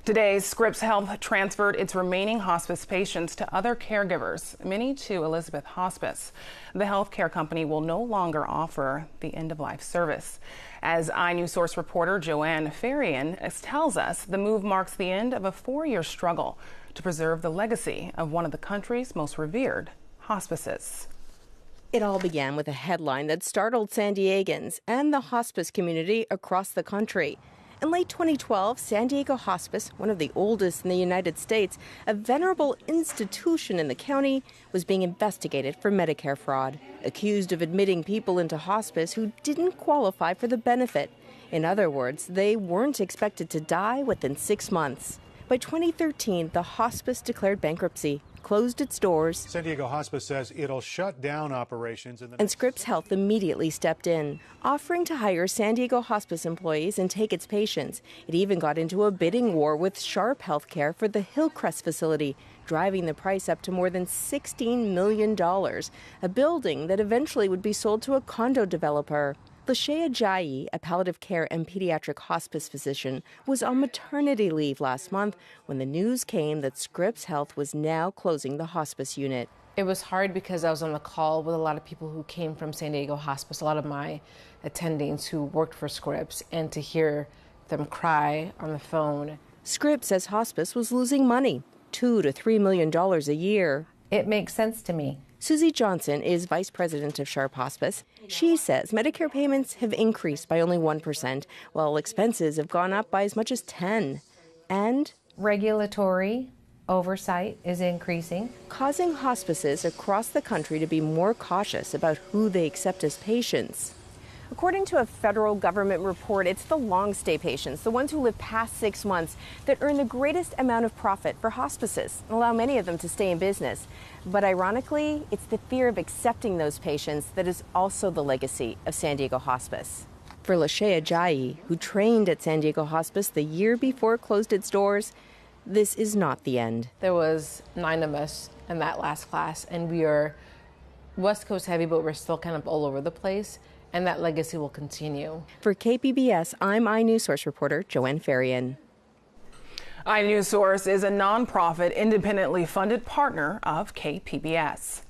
Today, Scripps Health transferred its remaining hospice patients to other caregivers, many to Elizabeth Hospice. The healthcare company will no longer offer the end-of-life service. As inewsource reporter Joanne Farian tells us, the move marks the end of a 4-year struggle to preserve the legacy of one of the country's most revered hospices. It all began with a headline that startled San Diegans and the hospice community across the country. In late 2012, San Diego Hospice, one of the oldest in the United States, a venerable institution in the county, was being investigated for Medicare fraud, accused of admitting people into hospice who didn't qualify for the benefit. In other words, they weren't expected to die within 6 months. By 2013, the hospice declared bankruptcy, closed its doors. San Diego Hospice says it'll shut down operations. And Scripps Health immediately stepped in, offering to hire San Diego Hospice employees and take its patients. It even got into a bidding war with Sharp Healthcare for the Hillcrest facility, driving the price up to more than $16 million, a building that eventually would be sold to a condo developer. Lashea Ajayi, a palliative care and pediatric hospice physician, was on maternity leave last month when the news came that Scripps Health was now closing the hospice unit. It was hard because I was on the call with a lot of people who came from San Diego Hospice, a lot of my attendings who worked for Scripps, and to hear them cry on the phone. Scripps says hospice was losing money, $2 to $3 million a year. It makes sense to me. Susie Johnson is vice president of Sharp Hospice. She says Medicare payments have increased by only 1%, while expenses have gone up by as much as 10%. And regulatory oversight is increasing, causing hospices across the country to be more cautious about who they accept as patients. According to a federal government report, it's the long-stay patients, the ones who live past 6 months, that earn the greatest amount of profit for hospices and allow many of them to stay in business. But ironically, it's the fear of accepting those patients that is also the legacy of San Diego Hospice. For Lashea Ajayi, who trained at San Diego Hospice the year before it closed its doors, this is not the end. There was 9 of us in that last class, and we are West Coast heavy, but we're still kind of all over the place. And that legacy will continue. For KPBS, I'm inewsource reporter Joanne Farian. inewsource is a nonprofit, independently funded partner of KPBS.